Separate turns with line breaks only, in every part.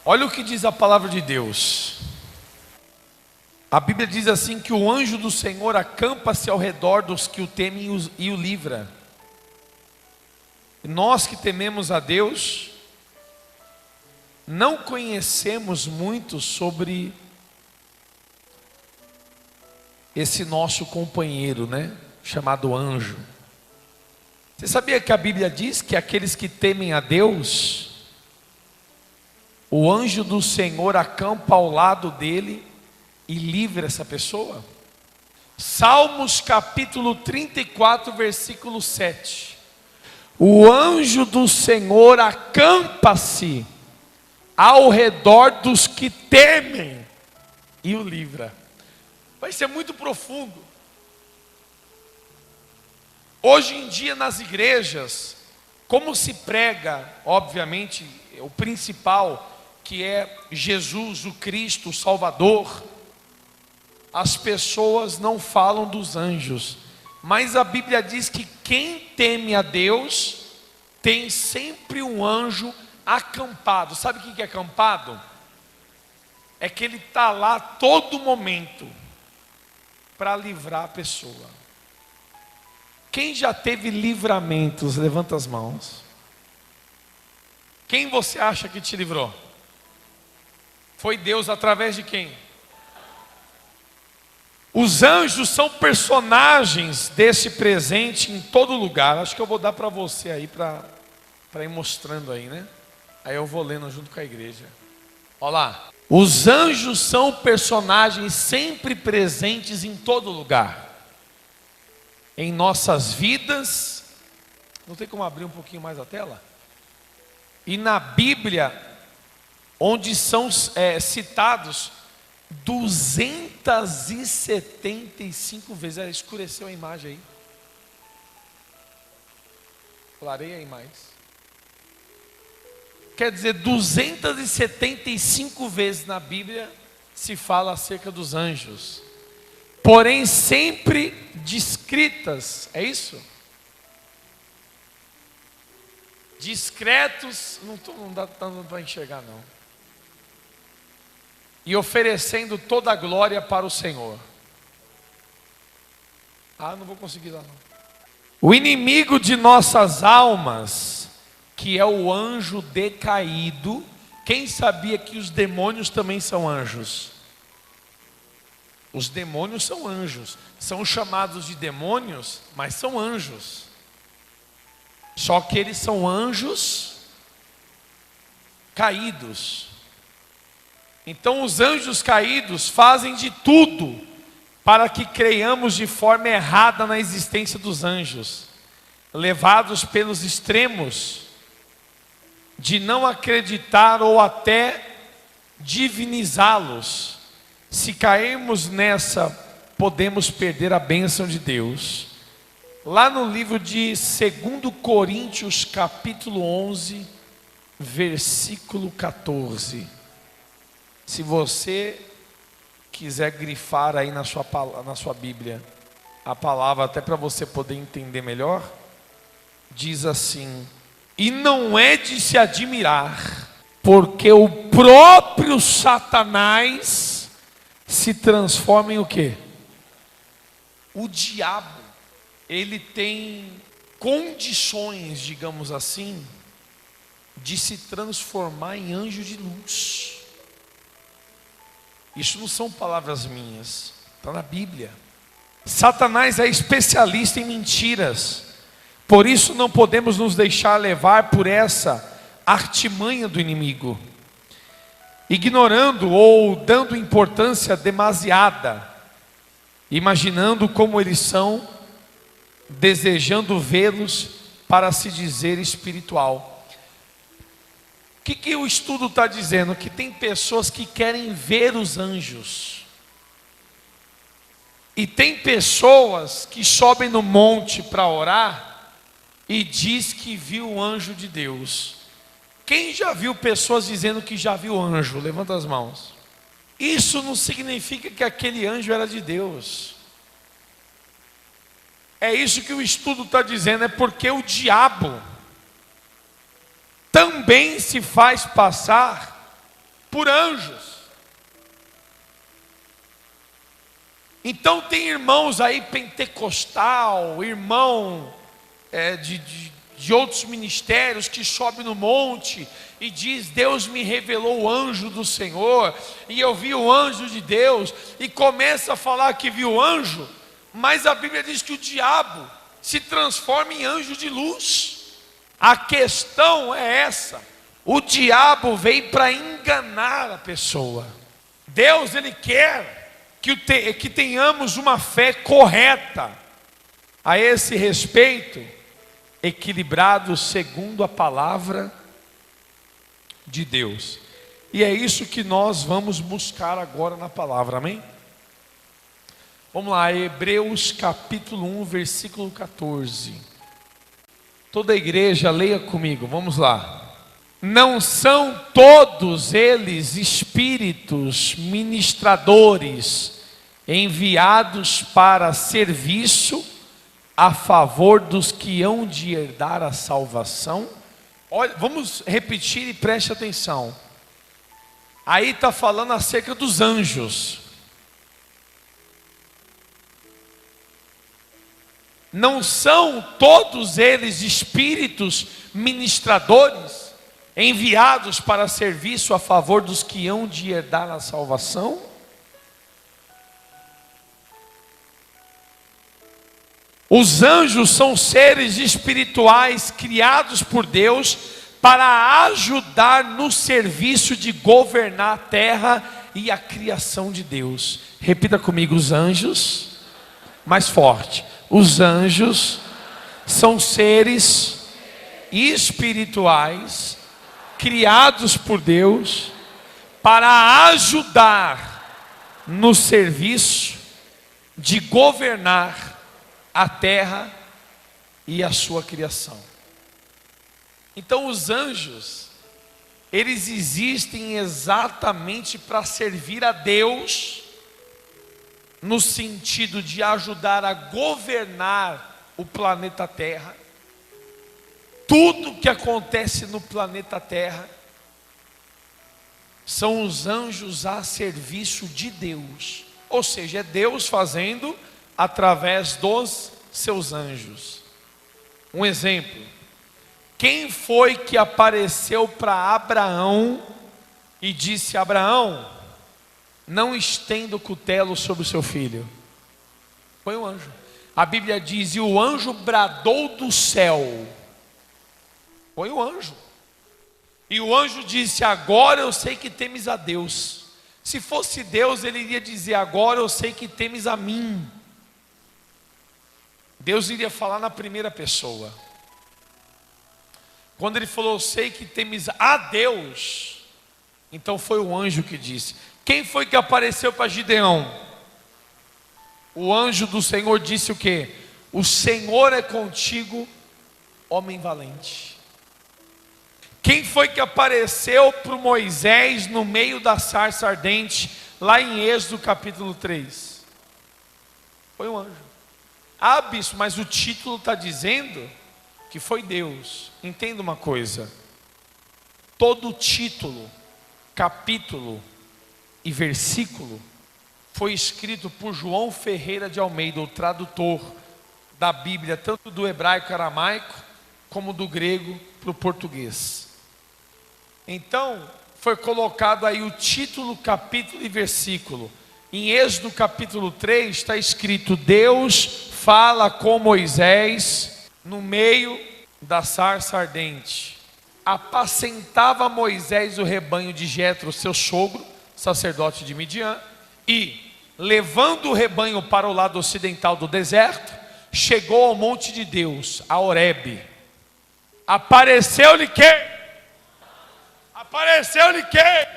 Olha o que diz a palavra de Deus. A Bíblia diz assim que o anjo do Senhor acampa-se ao redor dos que o temem e o livra. Nós que tememos a Deus, não conhecemos muito sobre esse nosso companheiro, né? Chamado anjo. Você sabia que a Bíblia diz que aqueles que temem a Deus, o anjo do Senhor acampa ao lado dele e livra essa pessoa? Salmos capítulo 34, versículo 7. O anjo do Senhor acampa-se ao redor dos que temem e o livra. Vai ser muito profundo. Hoje em dia nas igrejas, como se prega, obviamente, o principal, que é Jesus, o Cristo, o Salvador, as pessoas não falam dos anjos, mas a Bíblia diz que quem teme a Deus, tem sempre um anjo acampado. Sabe o que é acampado? É que ele está lá todo momento, para livrar a pessoa. Quem já teve livramentos, levanta as mãos. Quem você acha que te livrou? Foi Deus através de quem? Os anjos são personagens desse presente em todo lugar. Acho que eu vou dar para você aí, para ir mostrando aí, né? Aí eu vou lendo junto com a igreja. Olha lá. Os anjos são personagens sempre presentes em todo lugar. Em nossas vidas. Não tem como abrir um pouquinho mais a tela? E na Bíblia, onde são citados 275 vezes. Escureceu a imagem aí. Clareia aí mais. Quer dizer, 275 vezes na Bíblia se fala acerca dos anjos. Porém sempre descritas, é isso? Discretos, não dá tanto para enxergar não. E oferecendo toda a glória para o Senhor. Não vou conseguir lá não. O inimigo de nossas almas, que é o anjo decaído. Quem sabia que os demônios também são anjos? Os demônios são anjos. São chamados de demônios, mas são anjos. Só que eles são anjos caídos. Então os anjos caídos fazem de tudo para que creiamos de forma errada na existência dos anjos, levados pelos extremos de não acreditar ou até divinizá-los. Se cairmos nessa, podemos perder a bênção de Deus. Lá no livro de 2 Coríntios capítulo 11, versículo 14. Se você quiser grifar aí na sua Bíblia a palavra, até para você poder entender melhor, diz assim: e não é de se admirar, porque o próprio Satanás se transforma em o quê? O diabo, ele tem condições, digamos assim, de se transformar em anjo de luz. Isso não são palavras minhas, está na Bíblia. Satanás é especialista em mentiras. Por isso não podemos nos deixar levar por essa artimanha do inimigo, ignorando ou dando importância demasiada, imaginando como eles são, desejando vê-los para se dizer espiritual. O que o estudo está dizendo? Que tem pessoas que querem ver os anjos. E tem pessoas que sobem no monte para orar e diz que viu o anjo de Deus. Quem já viu pessoas dizendo que já viu anjo? Levanta as mãos. Isso não significa que aquele anjo era de Deus. É isso que o estudo está dizendo. É porque o diabo também se faz passar por anjos. Então tem irmãos aí pentecostal, irmão de outros ministérios que sobe no monte e diz: Deus me revelou o anjo do Senhor, e eu vi o anjo de Deus, e começa a falar que viu o anjo, mas a Bíblia diz que o diabo se transforma em anjo de luz. A questão é essa: o diabo veio para enganar a pessoa. Deus, Ele quer que tenhamos uma fé correta a esse respeito, equilibrado segundo a palavra de Deus. E é isso que nós vamos buscar agora na palavra, amém? Vamos lá, Hebreus capítulo 1, versículo 14. Toda a igreja leia comigo, vamos lá. Não são todos eles espíritos ministradores enviados para serviço a favor dos que hão de herdar a salvação? Olha, vamos repetir e preste atenção. Aí está falando acerca dos anjos. Não são todos eles espíritos ministradores enviados para serviço a favor dos que hão de herdar a salvação? Os anjos são seres espirituais criados por Deus para ajudar no serviço de governar a terra e a criação de Deus. Repita comigo: os anjos, mais forte. Os anjos são seres espirituais criados por Deus para ajudar no serviço de governar a terra e a sua criação. Então os anjos, eles existem exatamente para servir a Deus, no sentido de ajudar a governar o planeta Terra. Tudo que acontece no planeta Terra são os anjos a serviço de Deus, ou seja, é Deus fazendo através dos seus anjos. Um exemplo: quem foi que apareceu para Abraão e disse: Abraão, não estenda o cutelo sobre o seu filho? Foi um anjo. A Bíblia diz: e o anjo bradou do céu. Foi o anjo. E o anjo disse: agora eu sei que temes a Deus. Se fosse Deus, ele iria dizer: agora eu sei que temes a mim. Deus iria falar na primeira pessoa. Quando ele falou: eu sei que temes a Deus, então foi o anjo que disse. Quem foi que apareceu para Gideão? O anjo do Senhor disse o quê? O Senhor é contigo, homem valente. Quem foi que apareceu para Moisés no meio da sarça ardente, lá em Êxodo capítulo 3? Foi um anjo. Ah, bispo, mas o título está dizendo que foi Deus. Entenda uma coisa: todo título, capítulo e versículo foi escrito por João Ferreira de Almeida, o tradutor da Bíblia, tanto do hebraico aramaico como do grego para o português. Então foi colocado aí o título, capítulo e versículo. Em Êxodo capítulo 3 está escrito: Deus fala com Moisés no meio da sarça ardente. Apacentava Moisés o rebanho de Jetro, seu sogro, sacerdote de Midian, e, levando o rebanho para o lado ocidental do deserto, chegou ao monte de Deus, a Horebe. Apareceu-lhe quem? Apareceu-lhe quem?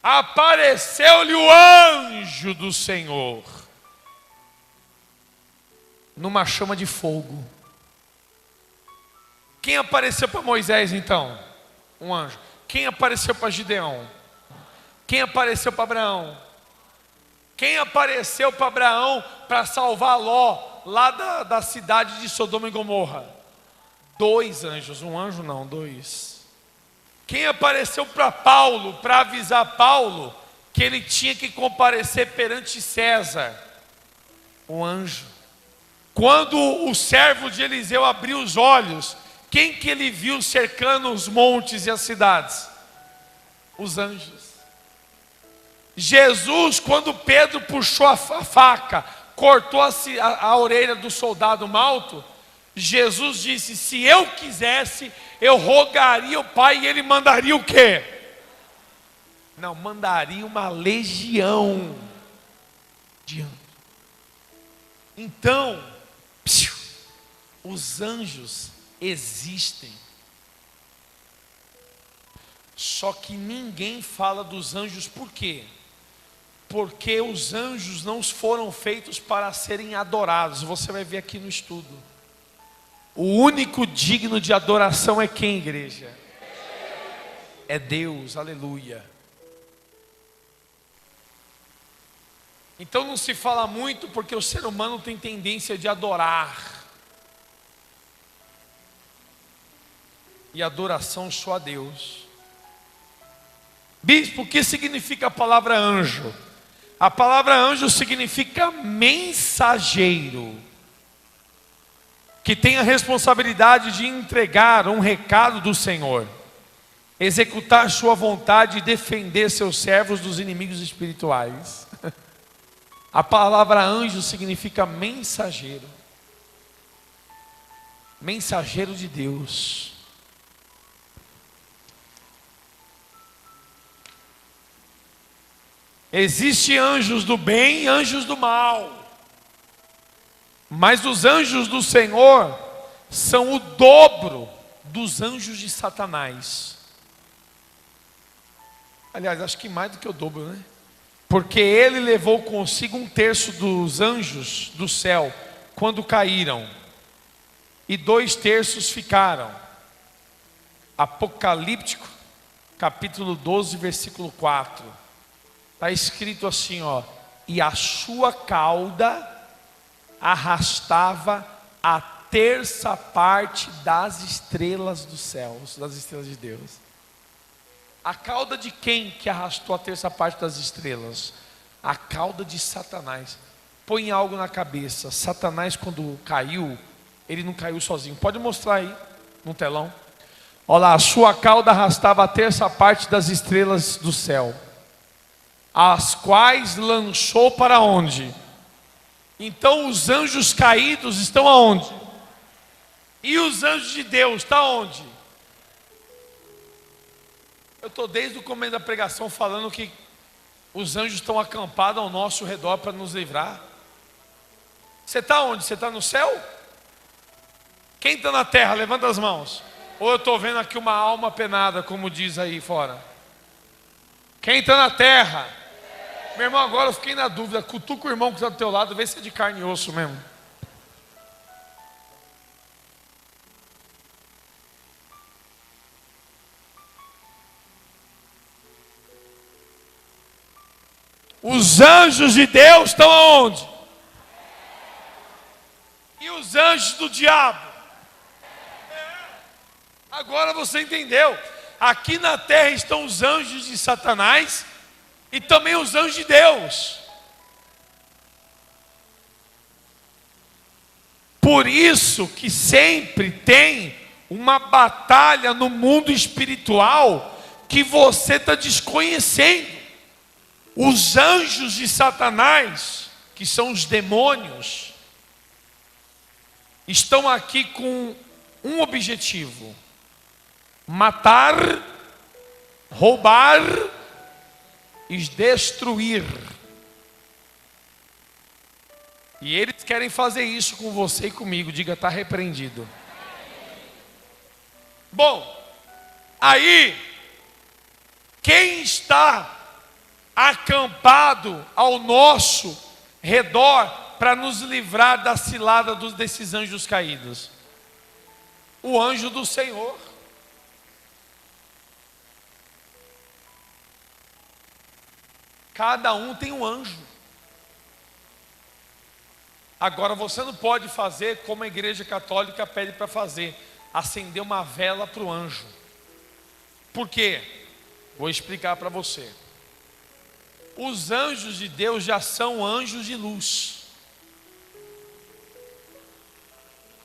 Apareceu-lhe o anjo do Senhor, numa chama de fogo. Quem apareceu para Moisés então? Um anjo. Quem apareceu para Gideão? Quem apareceu para Abraão? Quem apareceu para Abraão para salvar Ló, lá da cidade de Sodoma e Gomorra? Dois anjos, um anjo não, dois. Quem apareceu para Paulo, para avisar Paulo que ele tinha que comparecer perante César? O anjo. Quando o servo de Eliseu abriu os olhos, quem que ele viu cercando os montes e as cidades? Os anjos. Jesus, quando Pedro puxou a faca, cortou a orelha do soldado malto, Jesus disse: se eu quisesse, eu rogaria ao Pai e ele mandaria o quê? Não, mandaria uma legião de anjos. Então, os anjos existem. Só que ninguém fala dos anjos, por quê? Porque os anjos não foram feitos para serem adorados. Você vai ver aqui no estudo. O único digno de adoração é quem, igreja? É Deus, aleluia. Então não se fala muito, porque o ser humano tem tendência de adorar. E adoração só a Deus. Bispo, o que significa a palavra anjo? A palavra anjo significa mensageiro, que tem a responsabilidade de entregar um recado do Senhor, executar sua vontade e defender seus servos dos inimigos espirituais. A palavra anjo significa mensageiro, mensageiro de Deus. Existem anjos do bem e anjos do mal, mas os anjos do Senhor são o dobro dos anjos de Satanás. Aliás, acho que mais do que o dobro, né? Porque ele levou consigo 1/3 dos anjos do céu quando caíram, e 2/3 ficaram. Apocalíptico, capítulo 12, versículo 4. Está escrito assim, ó: e a sua cauda arrastava a 1/3 das estrelas dos céus, das estrelas de Deus. A cauda de quem que arrastou a 1/3 das estrelas? A cauda de Satanás. Põe algo na cabeça. Satanás, quando caiu, ele não caiu sozinho. Pode mostrar aí no telão. Olha lá, a sua cauda arrastava a 1/3 das estrelas do céu, as quais lançou para onde? Então os anjos caídos estão aonde? E os anjos de Deus estão aonde? Eu estou desde o começo da pregação falando que os anjos estão acampados ao nosso redor para nos livrar. Você está onde? Você está no céu? Quem está na terra? Levanta as mãos. Ou eu estou vendo aqui uma alma penada, como diz aí fora? Quem está na terra? Meu irmão, agora eu fiquei na dúvida. Cutuca o irmão que está do teu lado, vê se é de carne e osso mesmo. Os anjos de Deus estão aonde? E os anjos do diabo? Agora você entendeu. Aqui na terra estão os anjos de Satanás e também os anjos de Deus. Por isso que sempre tem uma batalha no mundo espiritual que você está desconhecendo. Os anjos de Satanás, que são os demônios, estão aqui com um objetivo: matar, roubar e destruir. E eles querem fazer isso com você e comigo. Diga, está repreendido. Bom, aí, quem está acampado ao nosso redor para nos livrar da cilada desses anjos caídos? O anjo do Senhor. Cada um tem um anjo. Agora você não pode fazer como a igreja católica pede para fazer: acender uma vela para o anjo. Por quê? Vou explicar para você. Os anjos de Deus já são anjos de luz.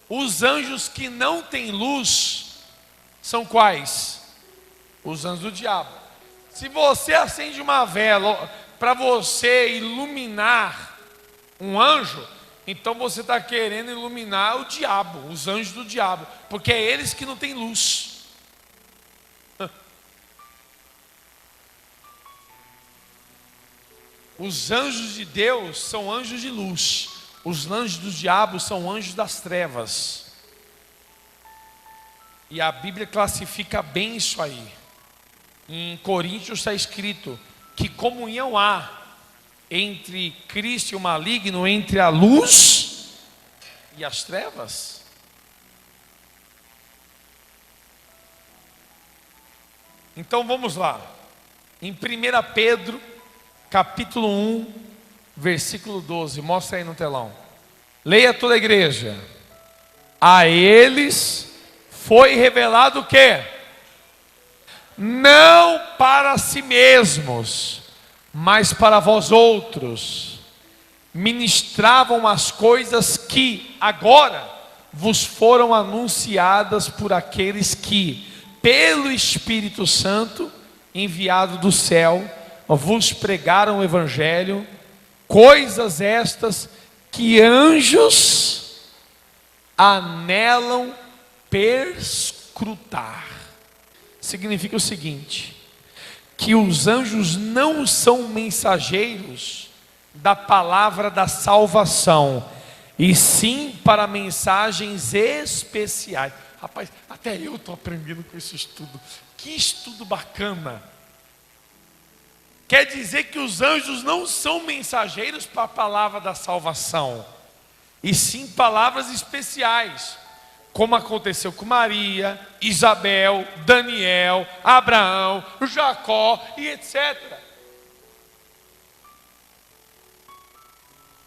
Os anjos que não têm luz são quais? Os anjos do diabo. Se você acende uma vela para você iluminar um anjo, então você está querendo iluminar o diabo, os anjos do diabo, porque é eles que não têm luz. Os anjos de Deus são anjos de luz. Os anjos do diabo são anjos das trevas. E a Bíblia classifica bem isso aí. Em Coríntios está escrito que comunhão há entre Cristo e o maligno, entre a luz e as trevas. Então vamos lá. Em 1 Pedro, capítulo 1, versículo 12. Mostra aí no telão. Leia toda a igreja. A eles foi revelado o quê? Não para si mesmos, mas para vós outros, ministravam as coisas que agora vos foram anunciadas por aqueles que, pelo Espírito Santo, enviado do céu, vos pregaram o Evangelho, coisas estas que anjos anelam perscrutar. Significa o seguinte, que os anjos não são mensageiros da palavra da salvação, e sim para mensagens especiais. Rapaz, até eu estou aprendendo com esse estudo. Que estudo bacana. Quer dizer que os anjos não são mensageiros para a palavra da salvação, e sim palavras especiais, como aconteceu com Maria, Isabel, Daniel, Abraão, Jacó e etc.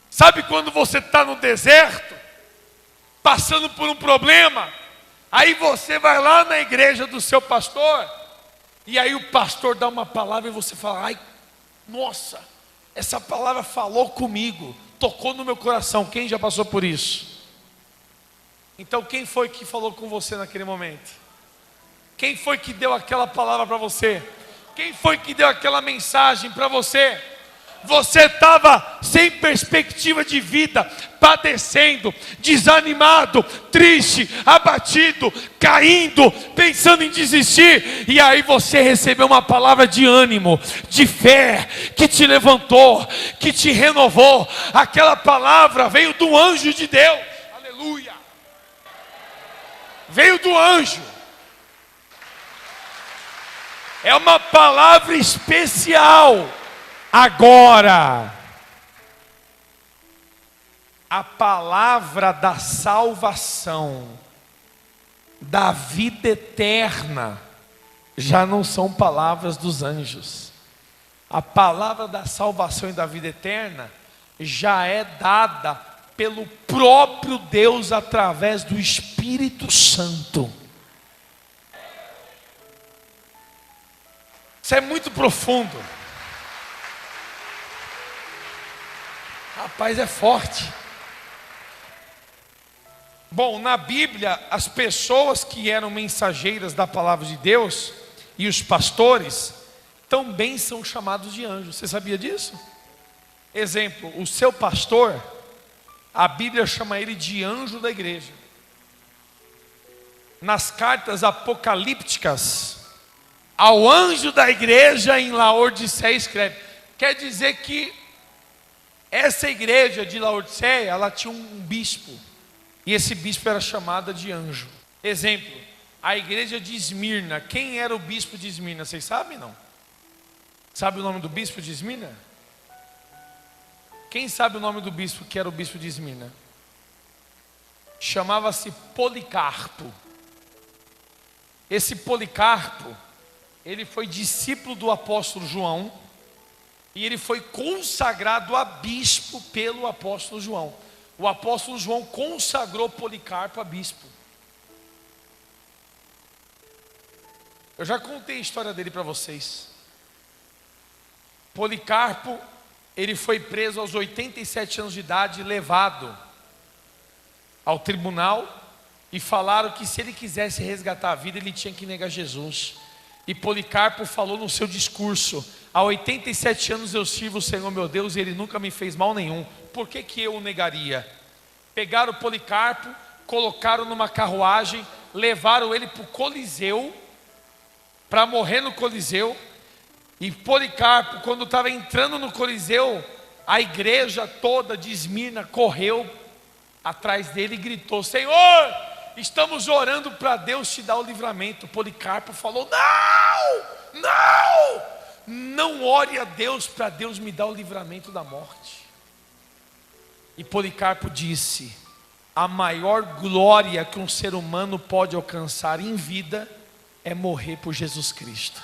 Sabe quando você está no deserto, passando por um problema, aí você vai lá na igreja do seu pastor, e aí o pastor dá uma palavra e você fala, ai, nossa, essa palavra falou comigo, tocou no meu coração. Quem já passou por isso? Então quem foi que falou com você naquele momento? Quem foi que deu aquela palavra para você? Quem foi que deu aquela mensagem para você? Você estava sem perspectiva de vida, padecendo, desanimado, triste, abatido, caindo, pensando em desistir, e aí você recebeu uma palavra de ânimo, de fé, que te levantou, que te renovou. Aquela palavra veio do anjo de Deus, aleluia, veio do anjo. É uma palavra especial. Agora, a palavra da salvação, da vida eterna, já não são palavras dos anjos. A palavra da salvação e da vida eterna já é dada pelo próprio Deus através do Espírito Santo. Isso é muito profundo. Rapaz, é forte. Bom, na Bíblia, as pessoas que eram mensageiras da palavra de Deus e os pastores também são chamados de anjos. Você sabia disso? Exemplo, o seu pastor, a Bíblia chama ele de anjo da igreja. Nas cartas apocalípticas, ao anjo da igreja em Laodiceia escreve. Quer dizer que essa igreja de Laodiceia, ela tinha um bispo, e esse bispo era chamado de anjo. Exemplo, a igreja de Esmirna. Quem era o bispo de Esmirna? Vocês sabem, não? Sabe o nome do bispo de Esmirna? Quem sabe o nome do bispo que era o bispo de Esmirna? Chamava-se Policarpo. Esse Policarpo, ele foi discípulo do apóstolo João, e ele foi consagrado a bispo pelo apóstolo João. O apóstolo João consagrou Policarpo a bispo. Eu já contei a história dele para vocês. Policarpo, ele foi preso aos 87 anos de idade, levado ao tribunal, e falaram que se ele quisesse resgatar a vida, ele tinha que negar Jesus. E Policarpo falou no seu discurso: há 87 anos eu sirvo o Senhor meu Deus e Ele nunca me fez mal nenhum, por que que eu o negaria? Pegaram Policarpo, colocaram numa carruagem, levaram ele para o Coliseu, para morrer no Coliseu. E Policarpo, quando estava entrando no Coliseu, a igreja toda de Esmirna correu atrás dele e gritou: Senhor, estamos orando para Deus te dar o livramento. Policarpo falou: não ore a Deus para Deus me dar o livramento da morte. E Policarpo disse: a maior glória que um ser humano pode alcançar em vida é morrer por Jesus Cristo.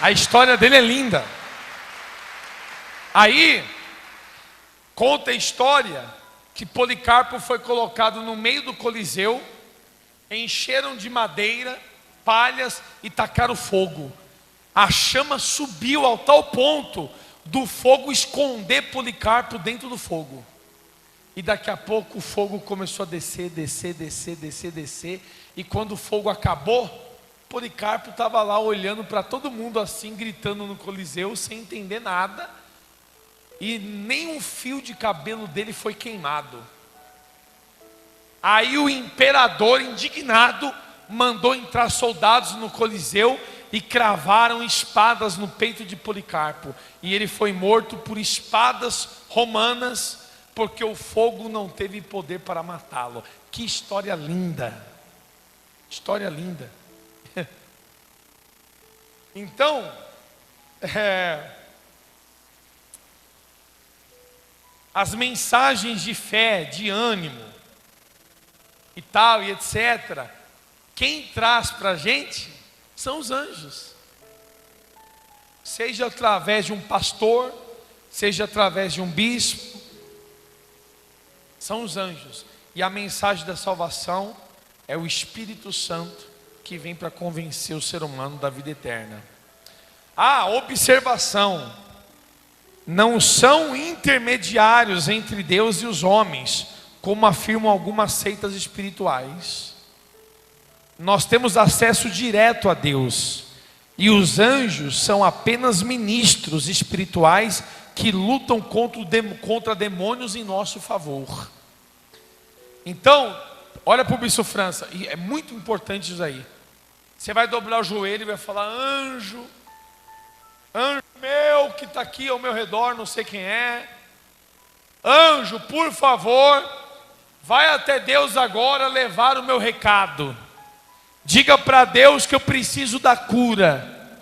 A história dele é linda. Aí conta a história que Policarpo foi colocado no meio do Coliseu, encheram de madeira, palhas e tacaram fogo. A chama subiu ao tal ponto do fogo esconder Policarpo dentro do fogo. E daqui a pouco o fogo começou a descer. E quando o fogo acabou, Policarpo estava lá olhando para todo mundo assim, gritando no Coliseu, sem entender nada. E nem um fio de cabelo dele foi queimado. Aí o imperador, indignado, mandou entrar soldados no Coliseu e cravaram espadas no peito de Policarpo. E ele foi morto por espadas romanas, porque o fogo não teve poder para matá-lo. Que história linda! História linda. Então, as mensagens de fé, de ânimo e tal e etc., quem traz para a gente são os anjos. Seja através de um pastor, seja através de um bispo, são os anjos. E a mensagem da salvação é o Espírito Santo, que vem para convencer o ser humano da vida eterna. Observação: não são intermediários entre Deus e os homens, como afirmam algumas seitas espirituais. Nós temos acesso direto a Deus, e os anjos são apenas ministros espirituais que lutam contra demônios em nosso favor. Então, olha para o Bispo França, e é muito importante isso aí. Você vai dobrar o joelho e vai falar: anjo meu que está aqui ao meu redor, não sei quem é, anjo, por favor, vai até Deus agora levar o meu recado. Diga para Deus que eu preciso da cura.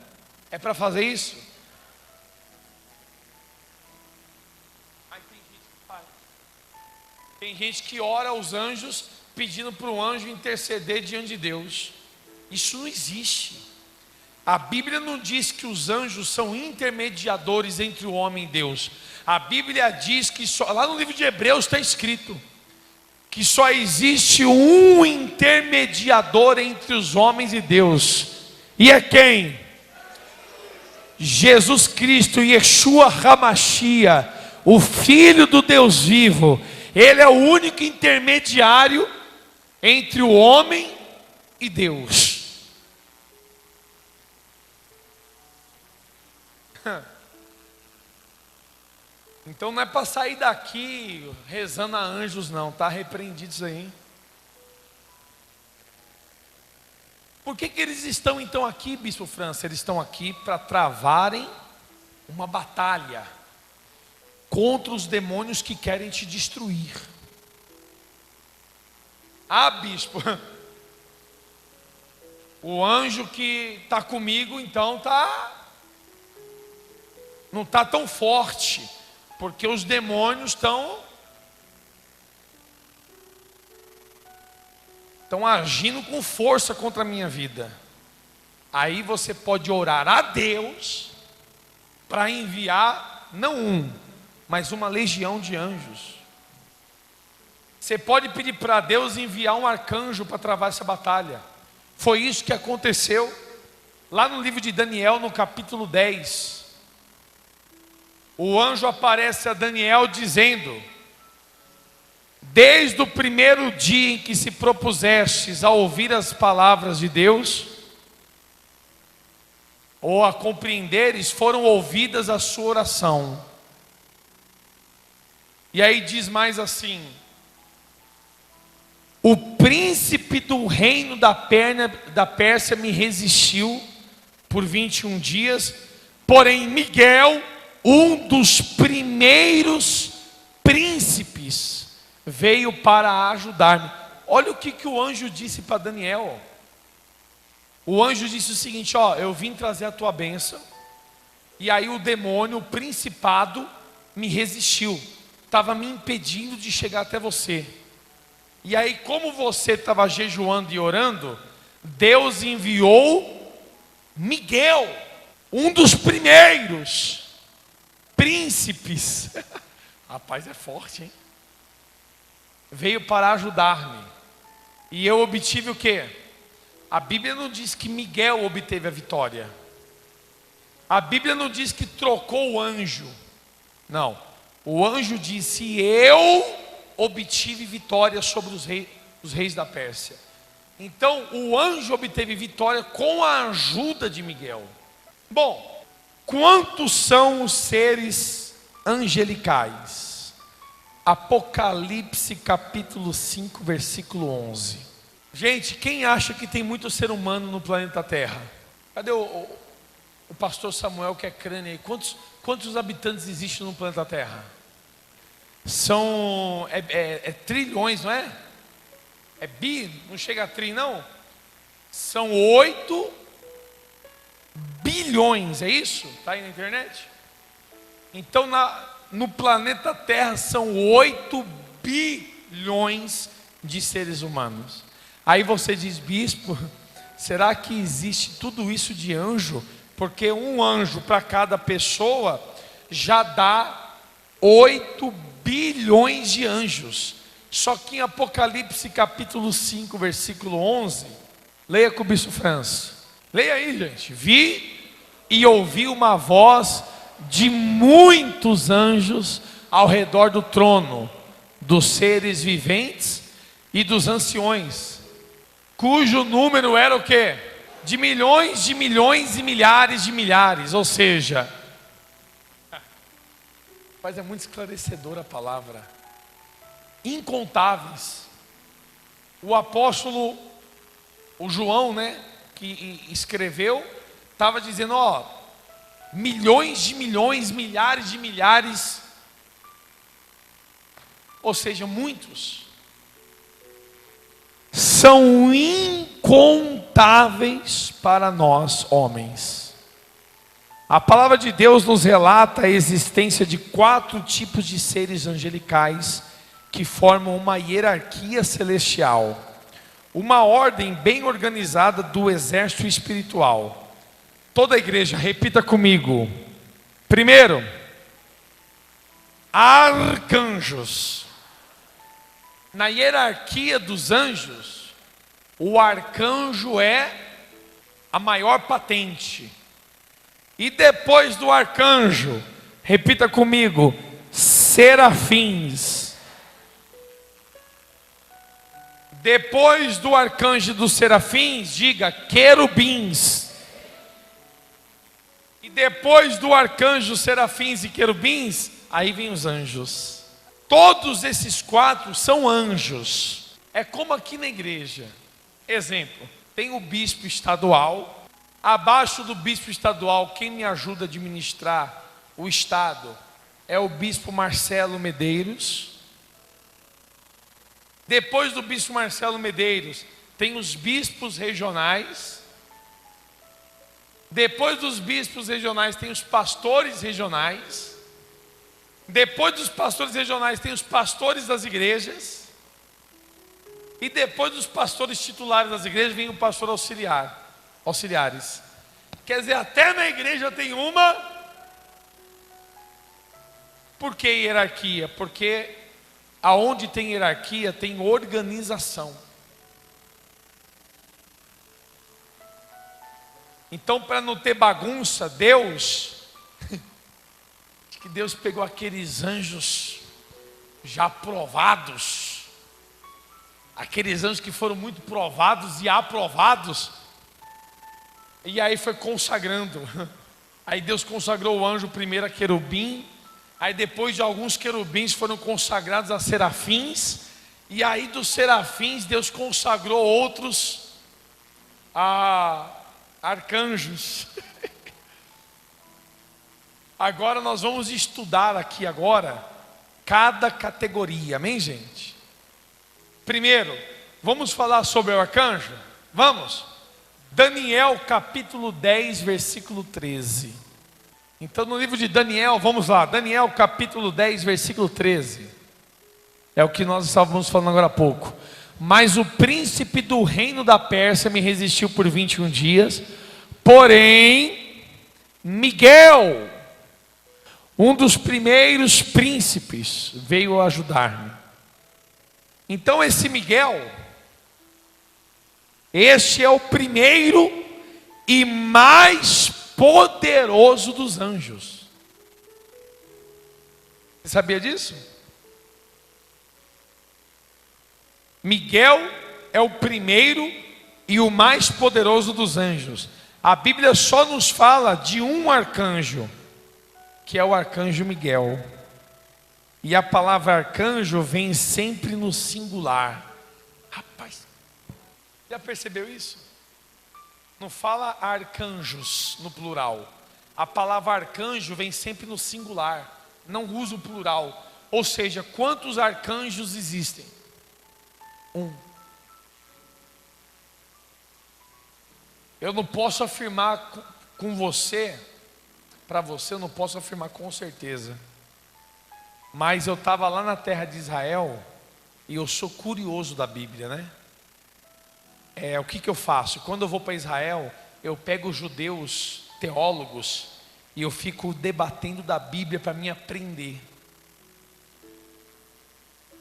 É para fazer isso? Tem gente que ora aos anjos pedindo para o anjo interceder diante de Deus. Isso não existe. A Bíblia não diz que os anjos são intermediadores entre o homem e Deus. A Bíblia diz que lá no livro de Hebreus está escrito que só existe um intermediador entre os homens e Deus. E é quem? Jesus Cristo, Yeshua HaMashiach, o Filho do Deus vivo. Ele é o único intermediário entre o homem e Deus. Então não é para sair daqui rezando a anjos não, está repreendido isso aí. Por que eles estão então aqui, Bispo França? Eles estão aqui para travarem uma batalha contra os demônios que querem te destruir. Bispo, o anjo que está comigo então não está tão forte, porque os demônios estão agindo com força contra a minha vida. Aí você pode orar a Deus para enviar não um, mas uma legião de anjos. Você pode pedir para Deus enviar um arcanjo para travar essa batalha. Foi isso que aconteceu lá no livro de Daniel, no capítulo 10. O anjo aparece a Daniel dizendo: desde o primeiro dia em que se propusestes a ouvir as palavras de Deus, ou a compreenderes, foram ouvidas a sua oração. E aí diz mais assim: o príncipe do reino da Pérsia me resistiu por 21 dias, porém Miguel, um dos primeiros príncipes, veio para ajudar-me. Olha o que o anjo disse para Daniel. O anjo disse o seguinte: ó, eu vim trazer a tua bênção, e aí o demônio, o principado, me resistiu, estava me impedindo de chegar até você. E aí, como você estava jejuando e orando, Deus enviou Miguel, um dos primeiros príncipes. Rapaz, é forte, hein? Veio para ajudar-me. E eu obtive o quê? A Bíblia não diz que Miguel obteve a vitória. A Bíblia não diz que trocou o anjo. Não. O anjo disse: eu obtive vitória sobre os reis da Pérsia. Então o anjo obteve vitória com a ajuda de Miguel. Bom, quantos são os seres angelicais? Apocalipse capítulo 5, versículo 11. Gente, quem acha que tem muito ser humano no planeta Terra? Cadê o pastor Samuel, que é crânio aí? Quantos habitantes existem no planeta Terra? São trilhões, não é? É bi, não chega a tri, não? São 8 bilhões, é isso? Está aí na internet? Então no planeta Terra são 8 bilhões de seres humanos. Aí você diz: bispo, será que existe tudo isso de anjo? Porque um anjo para cada pessoa já dá 8 bilhões de anjos. Só que em Apocalipse capítulo 5, versículo 11, leia com o bispo França. Leia aí, gente. Vi e ouvi uma voz de muitos anjos ao redor do trono, dos seres viventes e dos anciões, cujo número era o quê? De milhões e milhares de milhares. Ou seja, mas é muito esclarecedora a palavra. Incontáveis. O apóstolo, o João, né, que escreveu, estava dizendo: ó, milhões de milhões, milhares de milhares. Ou seja, muitos. São incontáveis para nós, homens. A palavra de Deus nos relata a existência de 4 tipos de seres angelicais que formam uma hierarquia celestial, uma ordem bem organizada do exército espiritual. Toda a igreja, repita comigo. Primeiro, arcanjos. Na hierarquia dos anjos, o arcanjo é a maior patente. E depois do arcanjo, repita comigo, serafins. Depois do arcanjo e dos serafins, diga querubins. E depois do arcanjo, serafins e querubins, aí vem os anjos. Todos esses 4 são anjos. É como aqui na igreja. Exemplo, tem o bispo estadual. Abaixo do bispo estadual, quem me ajuda a administrar o estado é o bispo Marcelo Medeiros. Depois do bispo Marcelo Medeiros, tem os bispos regionais. Depois dos bispos regionais, tem os pastores regionais. Depois dos pastores regionais, tem os pastores das igrejas. E depois dos pastores titulares das igrejas, vem o pastor auxiliares. Quer dizer, até na igreja tem uma. Por que hierarquia? Porque aonde tem hierarquia, tem organização. Então, para não ter bagunça, Deus pegou aqueles anjos já provados, aqueles anjos que foram muito provados e aprovados, e aí foi consagrando. Aí Deus consagrou o anjo primeiro a querubim, aí depois de alguns querubins foram consagrados a serafins, e aí dos serafins Deus consagrou outros a arcanjos. Agora nós vamos estudar aqui agora cada categoria, amém, gente? Primeiro, vamos falar sobre o arcanjo? Vamos? Daniel capítulo 10, versículo 13. Então no livro de Daniel, vamos lá, Daniel capítulo 10, versículo 13. É o que nós estávamos falando agora há pouco. Mas o príncipe do reino da Pérsia me resistiu por 21 dias, porém Miguel, um dos primeiros príncipes, veio ajudar-me. Então esse Miguel, este é o primeiro e mais poderoso dos anjos. Você sabia disso? Miguel é o primeiro e o mais poderoso dos anjos. A Bíblia só nos fala de um arcanjo, que é o arcanjo Miguel. E a palavra arcanjo vem sempre no singular. Rapaz, já percebeu isso? Não fala arcanjos no plural. A palavra arcanjo vem sempre no singular, não usa o plural. Ou seja, quantos arcanjos existem? Um. Eu não posso afirmar com você, para você eu não posso afirmar com certeza, mas eu estava lá na terra de Israel, e eu sou curioso da Bíblia, né? O que eu faço? Quando eu vou para Israel, eu pego os judeus, teólogos, e eu fico debatendo da Bíblia para me aprender.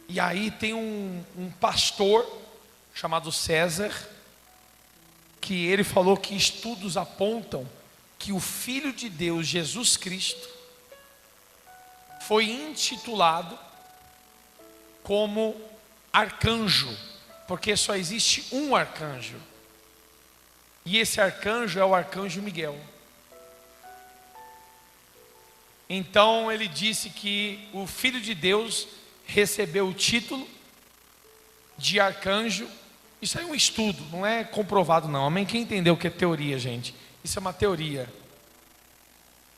E aí tem um pastor chamado César, que ele falou que estudos apontam que o Filho de Deus, Jesus Cristo, foi intitulado como arcanjo, porque só existe um arcanjo, e esse arcanjo é o arcanjo Miguel. Então ele disse que o Filho de Deus recebeu o título de arcanjo. Isso aí é um estudo, não é comprovado não, amém? Quem entendeu o que é teoria, gente? Isso é uma teoria.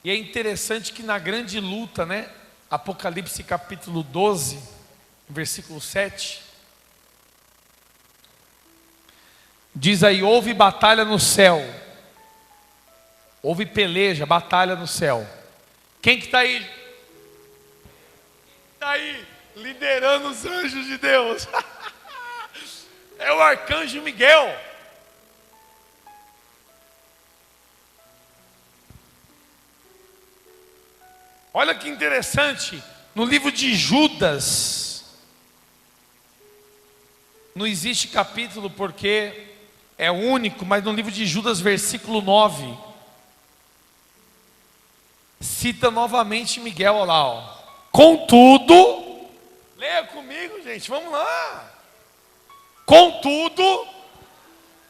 E é interessante que na grande luta, né? Apocalipse capítulo 12, versículo 7, diz aí: houve batalha no céu, houve peleja, batalha no céu. Quem que está aí? Está aí liderando os anjos de Deus. É o arcanjo Miguel. Olha que interessante, no livro de Judas, não existe capítulo porque é único, mas no livro de Judas, versículo 9, cita novamente Miguel, olha lá, ó. Contudo, leia comigo, gente, vamos lá. Contudo,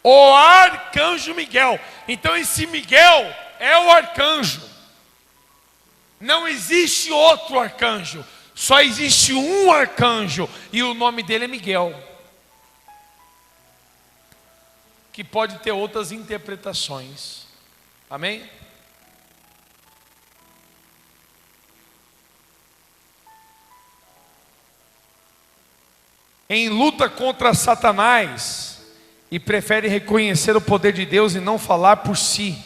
o arcanjo Miguel. Então esse Miguel é o arcanjo. Não existe outro arcanjo, só existe um arcanjo, e o nome dele é Miguel, que pode ter outras interpretações, amém? Em luta contra Satanás, e prefere reconhecer o poder de Deus e não falar por si,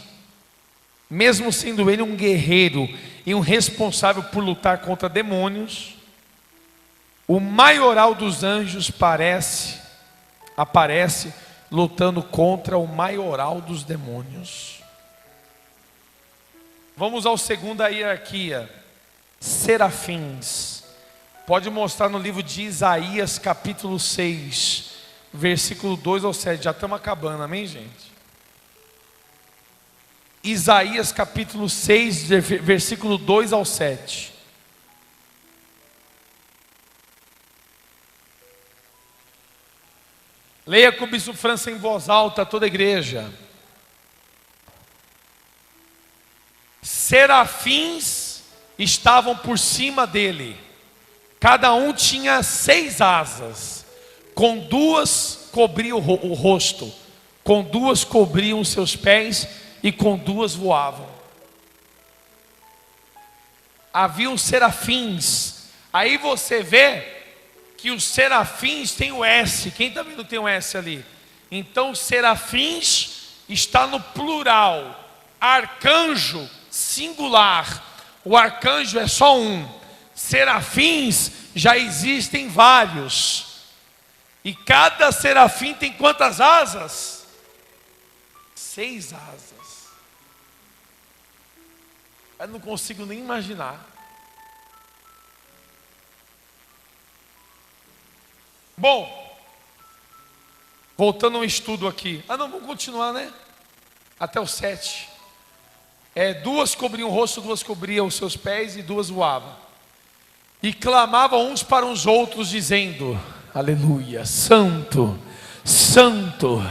mesmo sendo ele um guerreiro e um responsável por lutar contra demônios, o maioral dos anjos aparece lutando contra o maioral dos demônios. Vamos ao segundo, a hierarquia, serafins. Pode mostrar no livro de Isaías, capítulo 6, versículo 2 ao 7. Já estamos acabando, amém, gente? Isaías, capítulo 6, versículo 2 ao 7. Leia com o bispo França em voz alta, toda a igreja. Serafins estavam por cima dele, cada um tinha 6 asas, com 2 cobriam o rosto, com 2 cobriam os seus pés, e com 2 voavam. Haviam serafins. Aí você vê que os serafins têm o S. Quem está vendo tem o S ali? Então serafins está no plural. Arcanjo singular. O arcanjo é só um. Serafins já existem vários. E cada serafim tem quantas asas? 6 asas. Eu não consigo nem imaginar. Bom, voltando ao estudo aqui. Não, vamos continuar, né? Até o 7. 2 cobriam o rosto, 2 cobriam os seus pés e 2 voavam. E clamavam uns para os outros, dizendo: aleluia, santo, santo,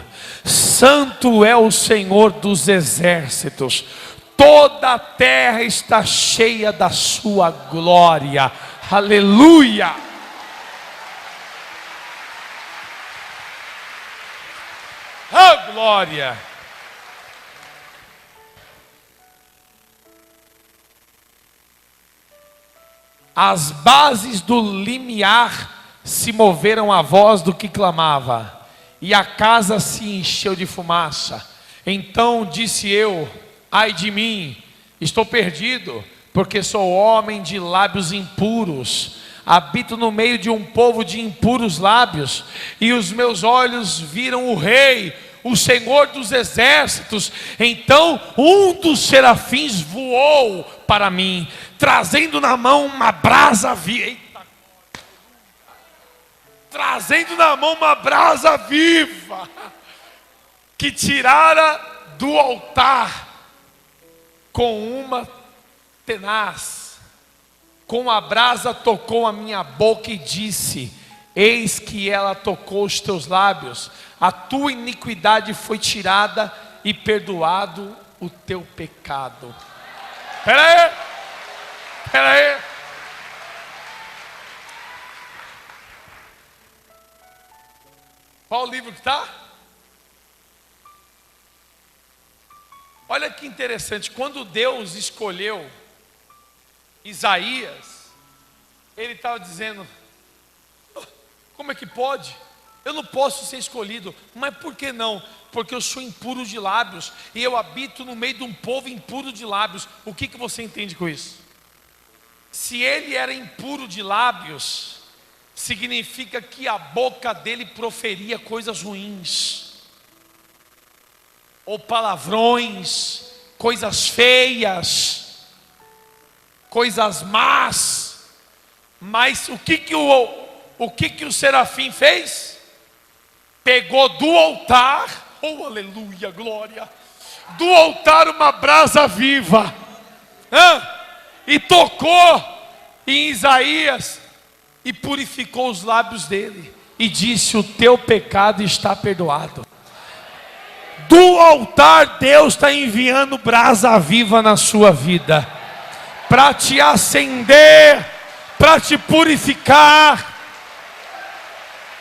santo é o Senhor dos exércitos. Toda a terra está cheia da sua glória. Aleluia. A glória. As bases do limiar se moveram à voz do que clamava, e a casa se encheu de fumaça. Então disse eu: ai de mim, estou perdido, porque sou homem de lábios impuros, habito no meio de um povo de impuros lábios, e os meus olhos viram o Rei, o Senhor dos exércitos. Então um dos serafins voou para mim, trazendo na mão uma brasa viva. Trazendo na mão uma brasa viva, que tirara do altar com uma tenaz. Com a brasa tocou a minha boca e disse: eis que ela tocou os teus lábios, a tua iniquidade foi tirada e perdoado o teu pecado. Espera aí. Qual o livro que está? Olha que interessante, quando Deus escolheu Isaías, ele estava dizendo: como é que pode? Eu não posso ser escolhido. Mas por que não? Porque eu sou impuro de lábios, e eu habito no meio de um povo impuro de lábios. O que você entende com isso? Se ele era impuro de lábios, significa que a boca dele proferia coisas ruins, ou palavrões, coisas feias, coisas más. Mas o que o serafim fez? Pegou do altar, oh aleluia, glória, do altar uma brasa viva, e tocou em Isaías, e purificou os lábios dele, e disse: o teu pecado está perdoado. Do altar Deus está enviando brasa viva na sua vida, para te acender, para te purificar,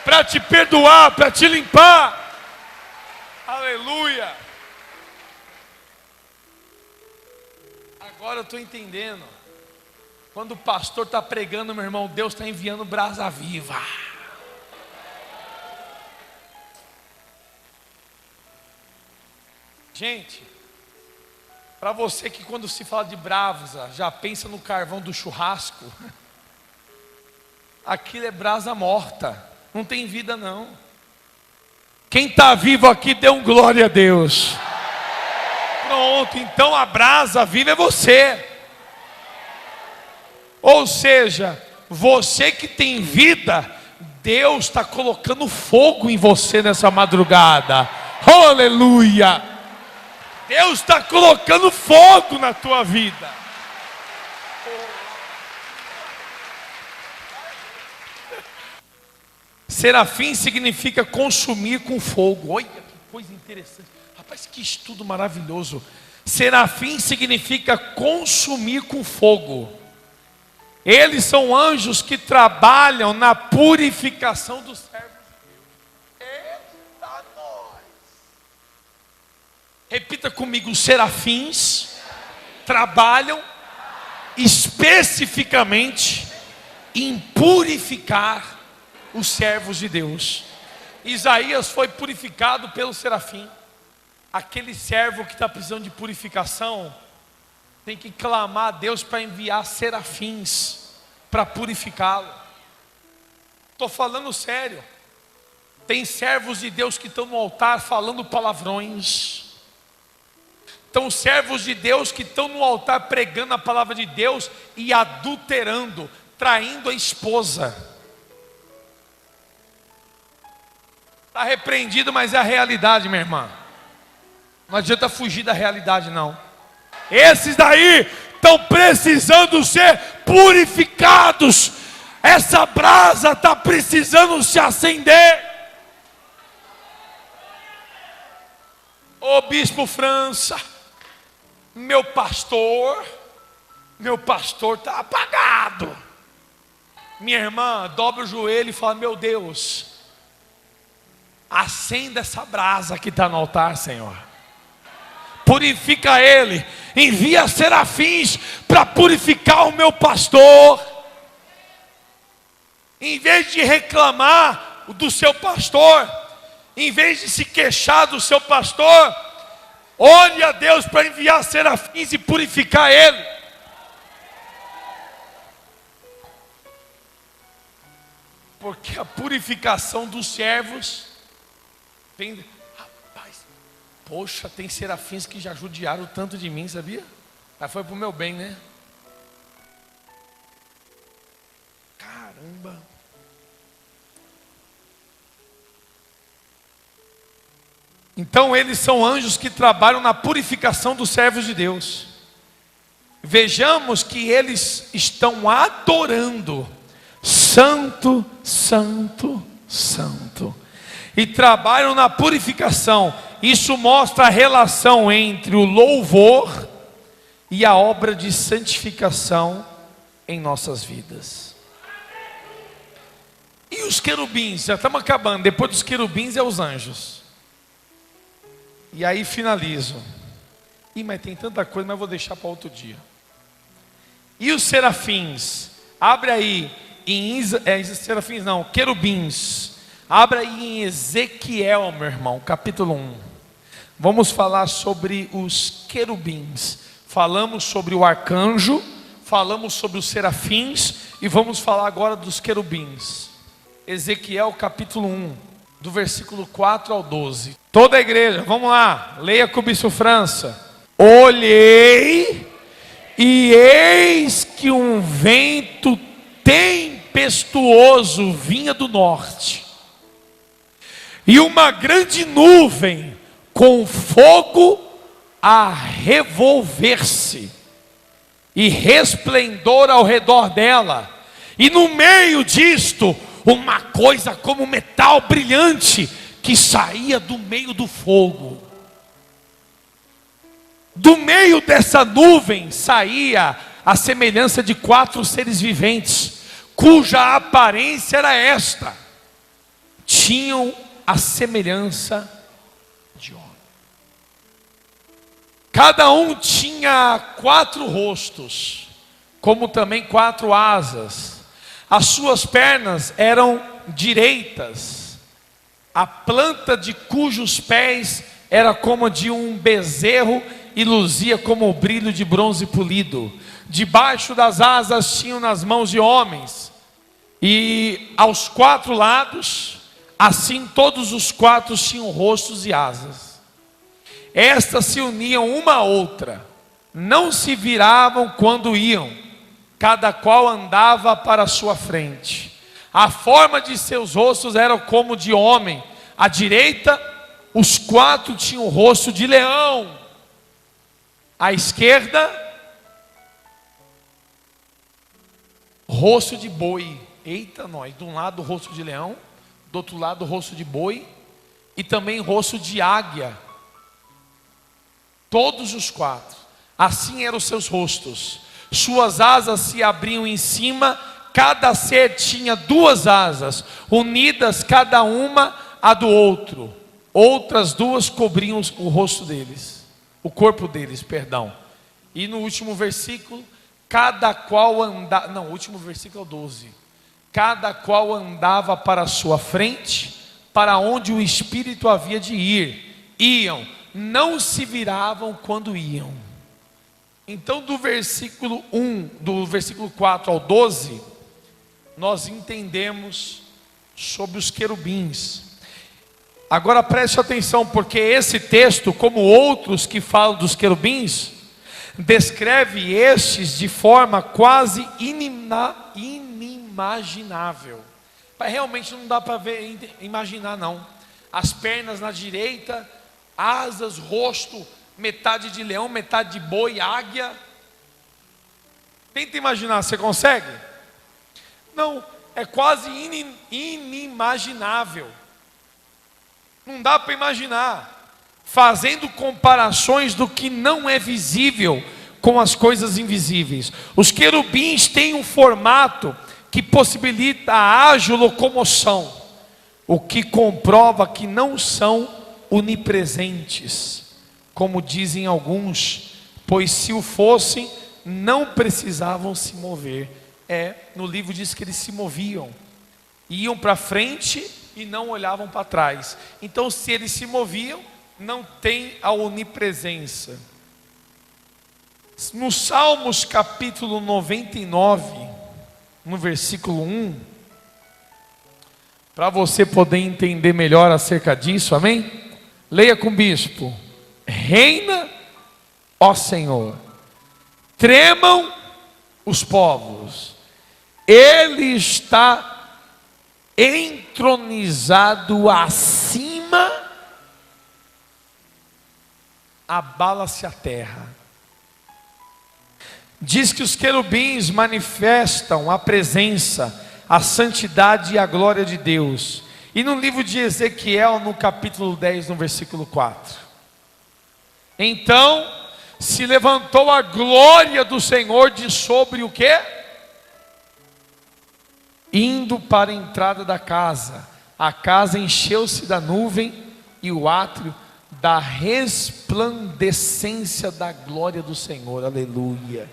para te perdoar, para te limpar. Aleluia. Agora eu estou entendendo. Quando o pastor está pregando, meu irmão, Deus está enviando brasa viva. Gente, para você que quando se fala de brasa, já pensa no carvão do churrasco, aquilo é brasa morta, não tem vida não. Quem está vivo aqui, dê um glória a Deus. Pronto, então a brasa viva é você. Ou seja, Você que tem vida, Deus está colocando fogo em você nessa madrugada. Oh, aleluia! Deus está colocando fogo na tua vida. Serafim significa consumir com fogo. Olha que coisa interessante. Rapaz, que estudo maravilhoso. Serafim significa consumir com fogo. Eles são anjos que trabalham na purificação dos servos de Deus. Eita nós! Repita comigo: os serafins trabalham especificamente em purificar os servos de Deus. Isaías foi purificado pelo serafim. Aquele servo que está precisando de purificação tem que clamar a Deus para enviar serafins para purificá-lo. Estou falando sério. Tem servos de Deus que estão no altar falando palavrões. Então servos de Deus que estão no altar pregando a palavra de Deus e adulterando, traindo a esposa. Está repreendido, mas é a realidade, minha irmã. Não adianta fugir da realidade, não. Esses daí estão precisando ser purificados. Essa brasa está precisando se acender. Ô bispo França, meu pastor está apagado. Minha irmã, dobra o joelho e fala: meu Deus, acenda essa brasa que está no altar, Senhor. Purifica ele. Envia serafins para purificar o meu pastor. Em vez de reclamar do seu pastor, em vez de se queixar do seu pastor, ore a Deus para enviar serafins e purificar ele. Porque a purificação dos servos vem. Rapaz, poxa, tem serafins que já judiaram tanto de mim, sabia? Mas foi para o meu bem, né? Caramba. Então eles são anjos que trabalham na purificação dos servos de Deus. Vejamos que eles estão adorando: Santo, Santo, Santo. E trabalham na purificação. Isso mostra a relação entre o louvor e a obra de santificação em nossas vidas. E os querubins? Já estamos acabando. Depois dos querubins é os anjos. E aí finalizo. Mas tem tanta coisa, mas eu vou deixar para outro dia. E os serafins? Abre aí em serafins não, querubins. Abra aí em Ezequiel, meu irmão, capítulo 1. Vamos falar sobre os querubins. Falamos sobre o arcanjo, falamos sobre os serafins e vamos falar agora dos querubins. Ezequiel capítulo 1, do versículo 4 ao 12. Toda a igreja, vamos lá, leia com o bispo França. Olhei e eis que um vento tempestuoso vinha do norte, e uma grande nuvem com fogo a revolver-se, e resplendor ao redor dela, e no meio disto, uma coisa como metal brilhante, que saía do meio do fogo. Do meio dessa nuvem saía a semelhança de 4 seres viventes, cuja aparência era esta: tinham a semelhança de homem. Cada um tinha 4 rostos, como também 4 asas. As suas pernas eram direitas, a planta de cujos pés era como a de um bezerro e luzia como o brilho de bronze polido. Debaixo das asas tinham nas mãos de homens, e aos 4 lados, assim todos os 4 tinham rostos e asas. Estas se uniam uma à outra, não se viravam quando iam. cada qual andava para a sua frente. A forma de seus rostos era como de homem. À direita, os 4 tinham o rosto de leão. À esquerda, rosto de boi. Eita nós, de um lado o rosto de leão, do outro lado o rosto de boi, e também rosto de águia. Todos os 4, assim eram os seus rostos. Suas asas se abriam em cima, cada ser tinha 2 asas, unidas cada uma a do outro. Outras 2 cobriam o rosto deles, o corpo deles, perdão. E no último versículo, cada qual andava, não, o último versículo é o 12. Cada qual andava para a sua frente, para onde o Espírito havia de ir. Iam, não se viravam quando iam. Então do versículo 4 ao 12, nós entendemos sobre os querubins. Agora preste atenção, porque esse texto, como outros que falam dos querubins, descreve estes de forma quase inimaginável. Realmente não dá para ver, imaginar não. As pernas na direita, asas, rosto, metade de leão, metade de boi, águia. Tenta imaginar, você consegue? Não, é quase inimaginável. Não dá para imaginar. Fazendo comparações do que não é visível com as coisas invisíveis. Os querubins têm um formato que possibilita a ágil locomoção, o que comprova que não são onipresentes, como dizem alguns, pois se o fossem, não precisavam se mover. No livro diz que eles se moviam, iam para frente e não olhavam para trás. Então se eles se moviam, não tem a onipresença. No Salmos capítulo 99, no versículo 1, para você poder entender melhor acerca disso, amém? Leia com o bispo. Reina, ó Senhor, tremam os povos, Ele está entronizado acima, abala-se a terra. Diz que os querubins manifestam a presença, a santidade e a glória de Deus. E no livro de Ezequiel, no capítulo 10, no versículo 4. Então se levantou a glória do Senhor de sobre o quê? Indo para a entrada da casa. A casa encheu-se da nuvem e o átrio da resplandecência da glória do Senhor. Aleluia.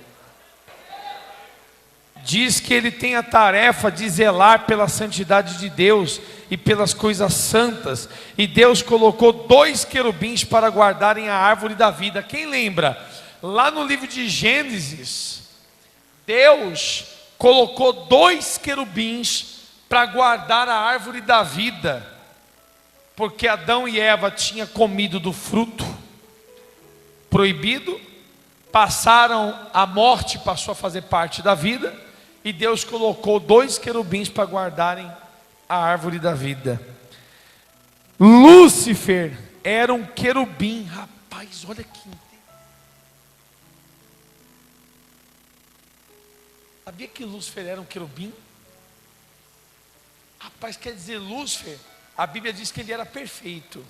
Diz que ele tem a tarefa de zelar pela santidade de Deus e pelas coisas santas. E Deus colocou 2 querubins para guardarem a árvore da vida. Quem lembra? Lá no livro de Gênesis, Deus colocou 2 querubins para guardar a árvore da vida, porque Adão e Eva tinham comido do fruto proibido, a morte passou a fazer parte da vida, e Deus colocou 2 querubins para guardarem a árvore da vida. Lúcifer era um querubim. Rapaz, olha aqui. Sabia que Lúcifer era um querubim? Rapaz, quer dizer, Lúcifer, a Bíblia diz que ele era perfeito,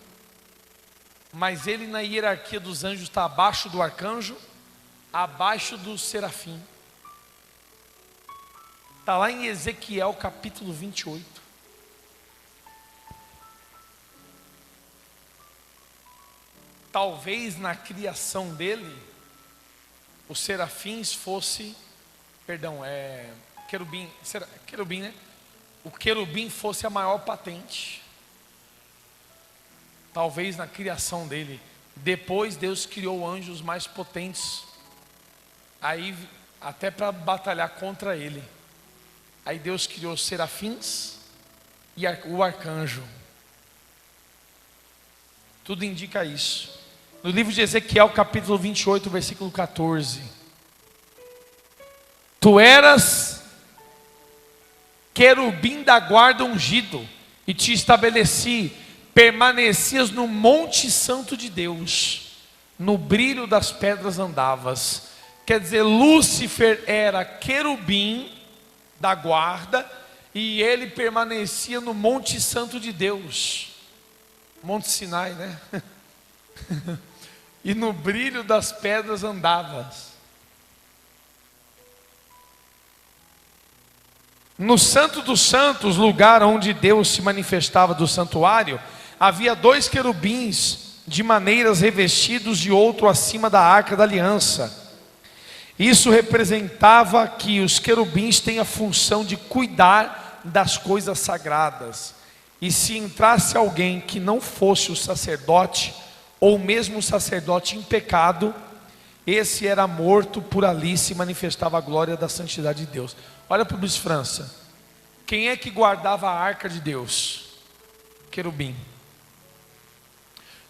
mas ele na hierarquia dos anjos está abaixo do arcanjo, abaixo do serafim. Está lá em Ezequiel capítulo 28. Talvez na criação dele, os serafins fosse, querubim, né? O querubim fosse a maior patente. Talvez na criação dele. Depois Deus criou anjos mais potentes, aí até para batalhar contra ele. Aí Deus criou os serafins e o arcanjo. Tudo indica isso. No livro de Ezequiel capítulo 28, versículo 14. Tu eras querubim da guarda ungido, e te estabeleci, permanecias no monte santo de Deus, no brilho das pedras andavas. Quer dizer, Lúcifer era querubim da guarda, e ele permanecia no monte santo de Deus, Monte Sinai, né? E no brilho das pedras andavas. No Santo dos Santos, lugar onde Deus se manifestava do santuário, havia 2 querubins de maneiras revestidos de outro acima da arca da aliança. Isso representava que os querubins têm a função de cuidar das coisas sagradas. E se entrasse alguém que não fosse o sacerdote, ou mesmo o sacerdote em pecado, esse era morto, por ali se manifestava a glória da santidade de Deus. Olha para o Luiz França. Quem é que guardava a arca de Deus? Querubim.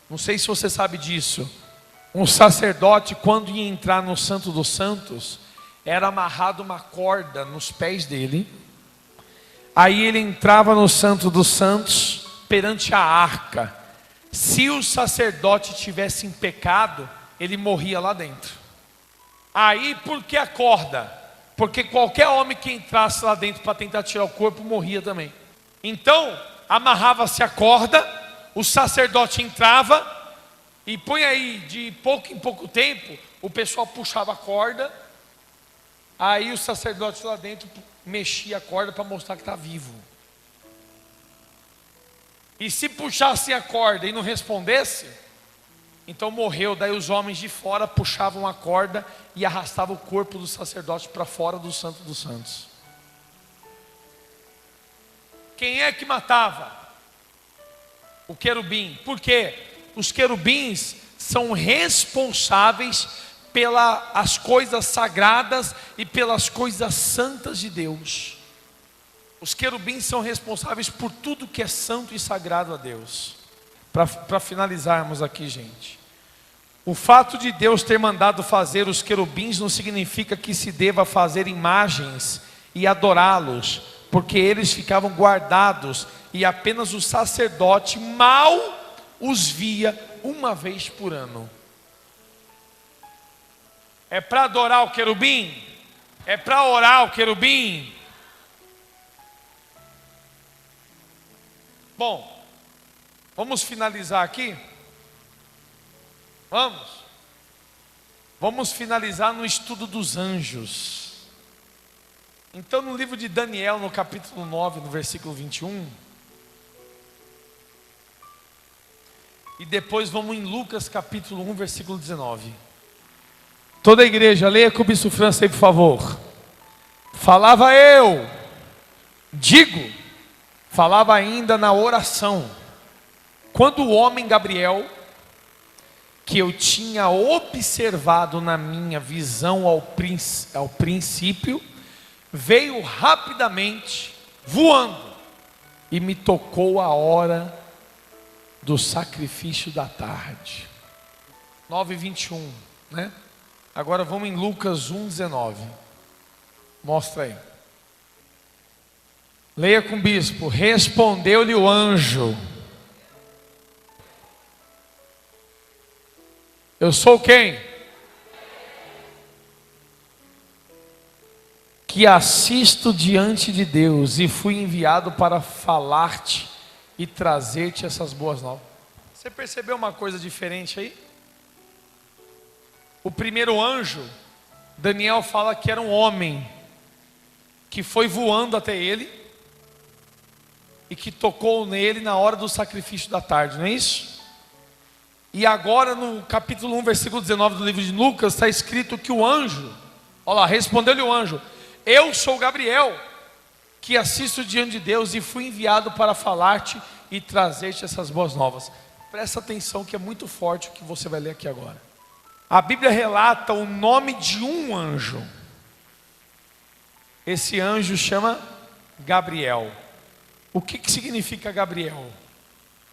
Não sei se você sabe disso. Um sacerdote, quando ia entrar no Santo dos Santos, era amarrado uma corda nos pés dele. Aí ele entrava no Santo dos Santos perante a arca. Se o sacerdote tivesse em pecado, ele morria lá dentro. Aí por que a corda? Porque qualquer homem que entrasse lá dentro para tentar tirar o corpo, morria também. Então, amarrava-se a corda, o sacerdote entrava, e põe aí, de pouco em pouco tempo, o pessoal puxava a corda, aí o sacerdote lá dentro mexia a corda para mostrar que está vivo. E se puxasse a corda e não respondesse, então morreu. Daí os homens de fora puxavam a corda e arrastavam o corpo do sacerdote para fora do Santo dos Santos. Quem é que matava? O querubim. Por quê? Os querubins são responsáveis pelas coisas sagradas e pelas coisas santas de Deus. Os querubins são responsáveis por tudo que é santo e sagrado a Deus. Para finalizarmos aqui, gente, o fato de Deus ter mandado fazer os querubins não significa que se deva fazer imagens e adorá-los, porque eles ficavam guardados e apenas o sacerdote mal os via uma vez por ano. É para adorar o querubim? É para orar o querubim? Bom, vamos finalizar aqui? Vamos finalizar no estudo dos anjos. Então, no livro de Daniel, no capítulo 9, no versículo 21, e depois vamos em Lucas capítulo 1, versículo 19. Toda a igreja, leia com o Bispo França aí, por favor. Falava eu, falava ainda na oração, quando o homem Gabriel, que eu tinha observado na minha visão ao princípio, veio rapidamente, voando, e me tocou a hora do sacrifício da tarde. 9:21, né? Agora vamos em Lucas 1:19. Mostra aí. Leia com o bispo. Respondeu-lhe o anjo: eu sou quem? Que assisto diante de Deus e fui enviado para falar-te e trazer-te essas boas novas. Você percebeu uma coisa diferente aí? O primeiro anjo, Daniel fala que era um homem que foi voando até ele e que tocou nele na hora do sacrifício da tarde, não é isso? E agora no capítulo 1, versículo 19 do livro de Lucas, está escrito que o anjo, olha lá, respondeu-lhe o anjo: eu sou Gabriel, que assisto diante de Deus e fui enviado para falar-te e trazer-te essas boas novas. Presta atenção que é muito forte o que você vai ler aqui agora. A Bíblia relata o nome de um anjo. Esse anjo chama Gabriel. O que significa Gabriel?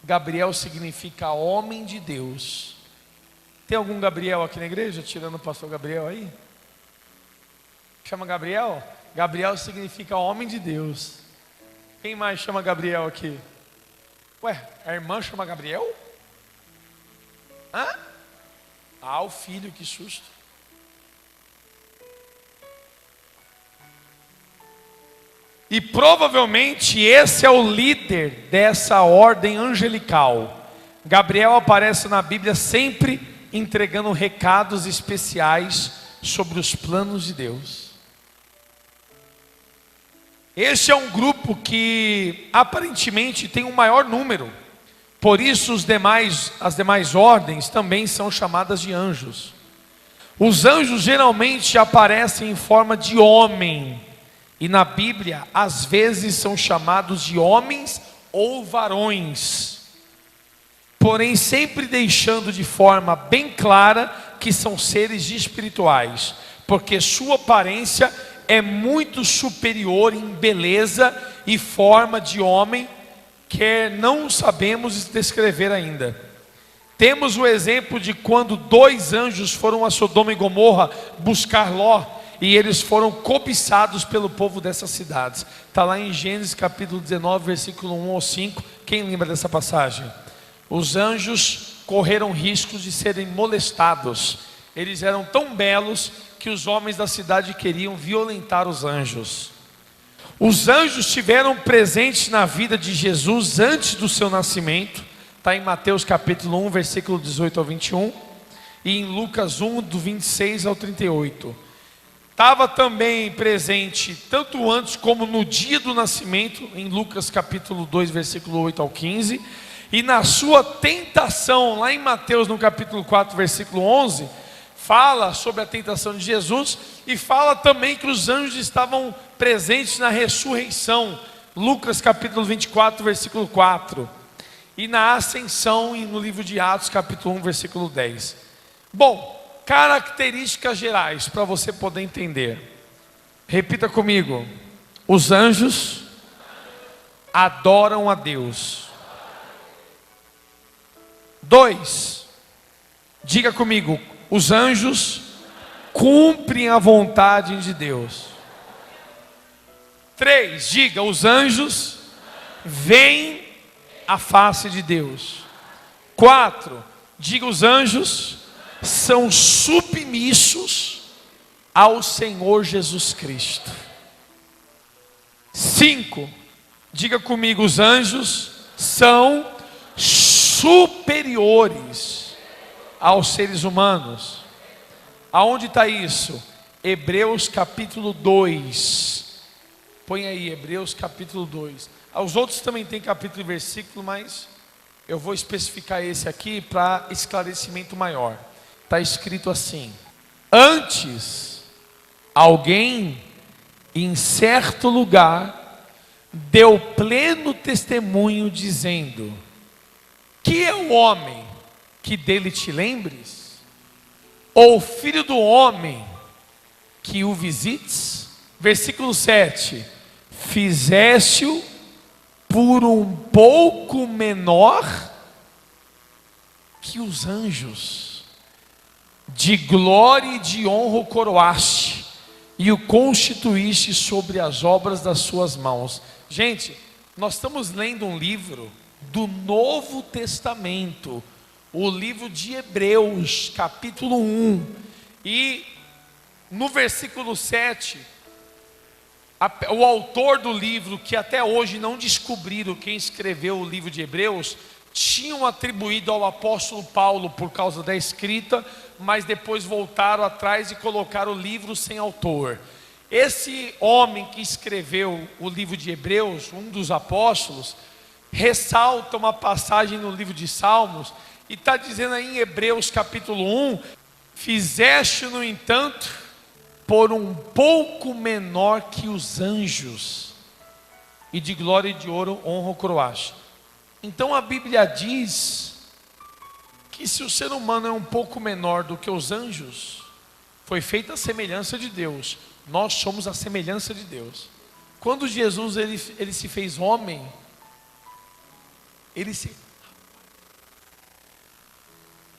Gabriel significa homem de Deus. Tem algum Gabriel aqui na igreja, tirando o pastor Gabriel aí? Chama Gabriel? Gabriel significa homem de Deus. Quem mais chama Gabriel aqui? Ué, a irmã chama Gabriel? Hã? Ah, o filho, que susto. E provavelmente esse é o líder dessa ordem angelical. Gabriel aparece na Bíblia sempre entregando recados especiais sobre os planos de Deus. Este é um grupo que aparentemente tem um maior número. Por isso as demais ordens também são chamadas de anjos. Os anjos geralmente aparecem em forma de homem. E na Bíblia, às vezes são chamados de homens ou varões. Porém, sempre deixando de forma bem clara que são seres espirituais. Porque sua aparência é muito superior em beleza e forma de homem, que não sabemos descrever ainda. Temos o exemplo de quando 2 anjos foram a Sodoma e Gomorra buscar Ló, e eles foram cobiçados pelo povo dessas cidades. Está lá em Gênesis capítulo 19, versículo 1 ao 5. Quem lembra dessa passagem? Os anjos correram riscos de serem molestados. Eles eram tão belos que os homens da cidade queriam violentar os anjos. Os anjos estiveram presentes na vida de Jesus antes do seu nascimento. Está em Mateus capítulo 1, versículo 18 ao 21. E em Lucas 1, do 26 ao 38. Estava também presente tanto antes como no dia do nascimento, em Lucas capítulo 2, versículo 8 ao 15. E na sua tentação, lá em Mateus no capítulo 4, versículo 11, fala sobre a tentação de Jesus. E fala também que os anjos estavam presentes na ressurreição, Lucas capítulo 24, versículo 4. E na ascensão, no livro de Atos capítulo 1, versículo 10. Bom, características gerais para você poder entender. Repita comigo: os anjos adoram a Deus. 2, diga comigo: os anjos cumprem a vontade de Deus. 3, diga: os anjos veem a face de Deus. 4, diga: os anjos são submissos ao Senhor Jesus Cristo. 5, diga comigo: os anjos são superiores aos seres humanos. Aonde está isso? Hebreus capítulo 2. Põe aí, Hebreus capítulo 2. Os outros também tem capítulo e versículo, mas eu vou especificar esse aqui para esclarecimento maior. Está escrito assim: antes, alguém em certo lugar deu pleno testemunho, dizendo: que é o homem que dele te lembres? Ou filho do homem que o visites? Versículo 7: fizeste-o por um pouco menor que os anjos, de glória e de honra o coroaste, e o constituíste sobre as obras das suas mãos. Gente, nós estamos lendo um livro do Novo Testamento, o livro de Hebreus, capítulo 1, e no versículo 7, o autor do livro, que até hoje não descobriram quem escreveu o livro de Hebreus, tinham atribuído ao apóstolo Paulo por causa da escrita, mas depois voltaram atrás e colocaram o livro sem autor. Esse homem que escreveu o livro de Hebreus, um dos apóstolos, ressalta uma passagem no livro de Salmos, e está dizendo aí em Hebreus capítulo 1, fizeste no entanto por um pouco menor que os anjos, e de glória e de ouro honra o coroaste. Então a Bíblia diz que se o ser humano é um pouco menor do que os anjos, foi feita a semelhança de Deus, nós somos a semelhança de Deus. Quando Jesus ele se fez homem, eu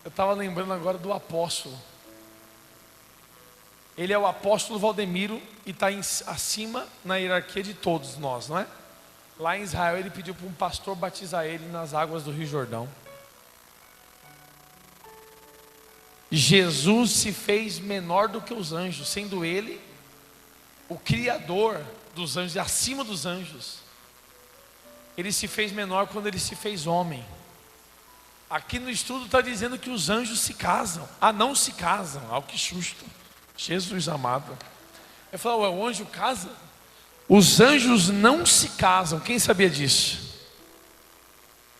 estava lembrando agora do apóstolo. Ele é o apóstolo Valdemiro e está acima na hierarquia de todos nós, não é? Lá em Israel ele pediu para um pastor batizar ele nas águas do Rio Jordão. Jesus se fez menor do que os anjos, sendo ele o criador dos anjos, acima dos anjos. Ele se fez menor quando ele se fez homem. Aqui no estudo está dizendo que os anjos se casam. Ah, não se casam. Ah, que susto. Jesus amado. Eu falo, ué, o anjo casa? Os anjos não se casam. Quem sabia disso?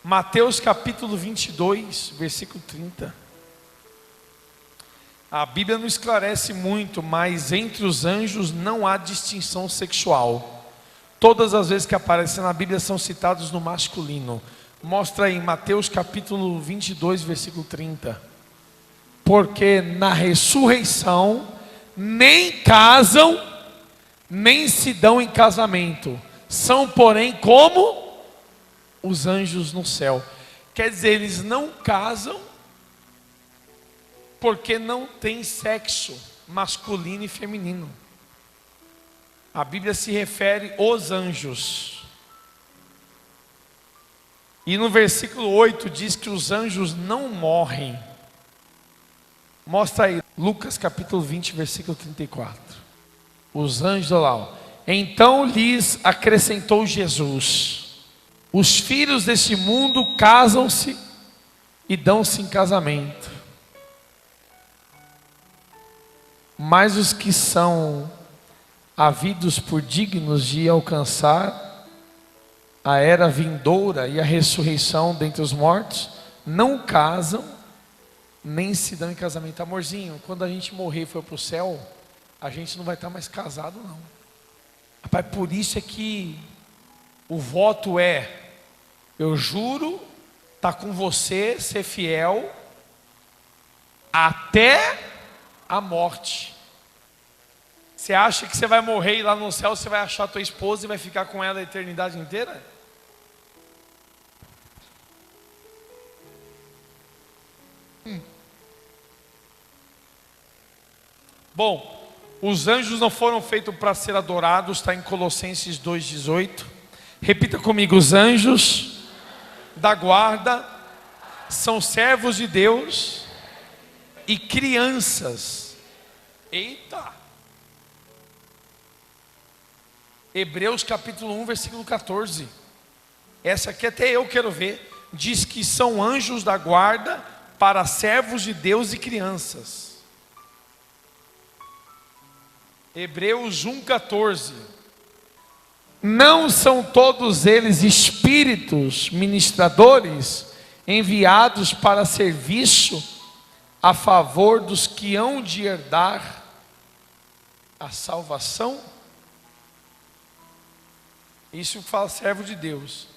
Mateus capítulo 22, versículo 30. A Bíblia não esclarece muito, mas entre os anjos não há distinção sexual. Todas as vezes que aparecem na Bíblia são citados no masculino. Mostra aí Mateus capítulo 22, versículo 30. Porque na ressurreição nem casam, nem se dão em casamento. São, porém, como os anjos no céu. Quer dizer, eles não casam porque não tem sexo masculino e feminino. A Bíblia se refere aos anjos. E no versículo 8 diz que os anjos não morrem. Mostra aí, Lucas capítulo 20, versículo 34. Os anjos lá, ó. Então lhes acrescentou Jesus: os filhos deste mundo casam-se e dão-se em casamento, mas os que são havidos por dignos de alcançar a era vindoura e a ressurreição dentre os mortos, não casam, nem se dão em casamento. Amorzinho, quando a gente morrer e for para o céu, a gente não vai estar mais casado não. Rapaz, por isso é que o voto é: eu juro estar com você, ser fiel até a morte. Você acha que você vai morrer e lá no céu você vai achar a tua esposa e vai ficar com ela a eternidade inteira? Bom, os anjos não foram feitos para ser adorados, está em Colossenses 2,18. Repita comigo: os anjos da guarda são servos de Deus e crianças. Eita! Hebreus capítulo 1, versículo 14. Essa aqui até eu quero ver. Diz que são anjos da guarda para servos de Deus e crianças. Hebreus 1,14. Não são todos eles espíritos ministradores enviados para serviço a favor dos que hão de herdar a salvação? Isso fala servo de Deus.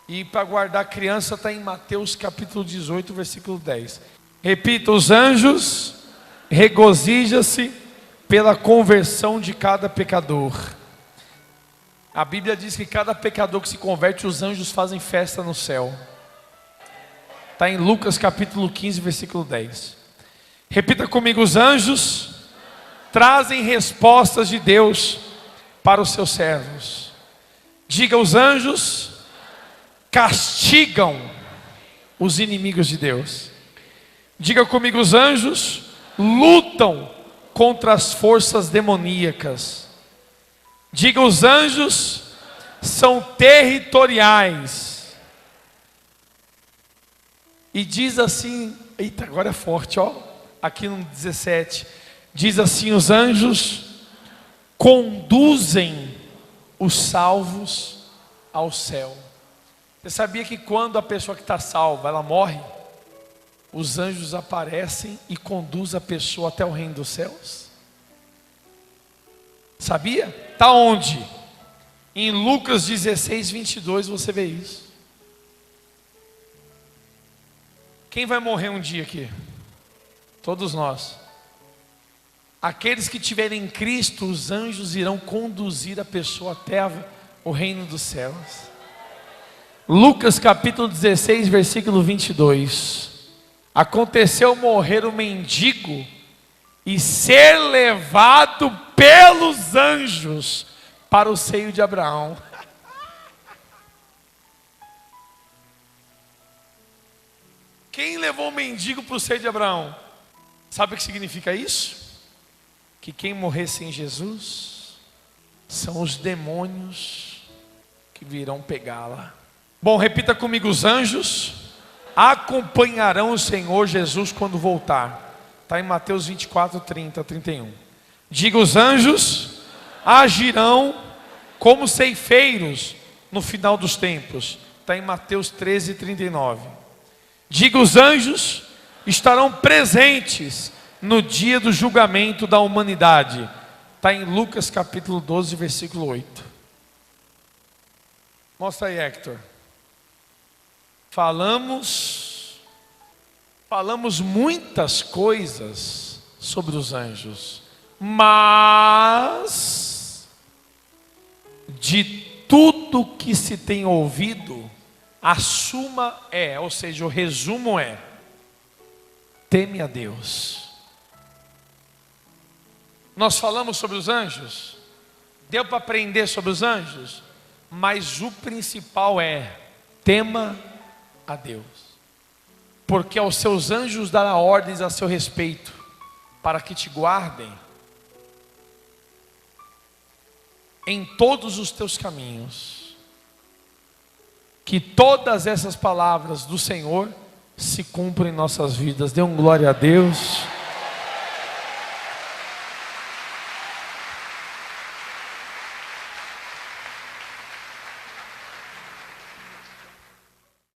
E para guardar a criança está em Mateus capítulo 18, versículo 10. Repita: os anjos regozijam-se pela conversão de cada pecador. A Bíblia diz que cada pecador que se converte, os anjos fazem festa no céu. Está em Lucas capítulo 15, versículo 10. Repita comigo: os anjos trazem respostas de Deus para os seus servos. Diga: os anjos castigam os inimigos de Deus. Diga comigo: os anjos lutam contra as forças demoníacas. Diga: os anjos são territoriais. E diz assim, eita, agora é forte, ó. Aqui no 17, diz assim: os anjos conduzem os salvos ao céu. Você sabia que quando a pessoa que está salva, ela morre, os anjos aparecem e conduzem a pessoa até o reino dos céus? Sabia? Está onde? Em Lucas 16, 22 você vê isso. Quem vai morrer um dia aqui? Todos nós. Aqueles que tiverem em Cristo, os anjos irão conduzir a pessoa até o reino dos céus. Lucas capítulo 16, versículo 22. Aconteceu morrer um mendigo e ser levado pelos anjos para o seio de Abraão. Quem levou o mendigo para o seio de Abraão? Sabe o que significa isso? Que quem morrer sem Jesus são os demônios que virão pegá-la. Bom, repita comigo: os anjos acompanharão o Senhor Jesus quando voltar. Está em Mateus 24, 30, 31. Diga: os anjos agirão como ceifeiros no final dos tempos. Está em Mateus 13, 39. Diga: os anjos estarão presentes no dia do julgamento da humanidade. Está em Lucas capítulo 12, versículo 8. Mostra aí, Hector. Falamos muitas coisas sobre os anjos, mas de tudo que se tem ouvido, a suma é, ou seja, o resumo é: teme a Deus. Nós falamos sobre os anjos, deu para aprender sobre os anjos, mas o principal é: tema a Deus, porque aos seus anjos dará ordens a seu respeito, para que te guardem em todos os teus caminhos. Que todas essas palavras do Senhor se cumpram em nossas vidas. Dê um glória a Deus.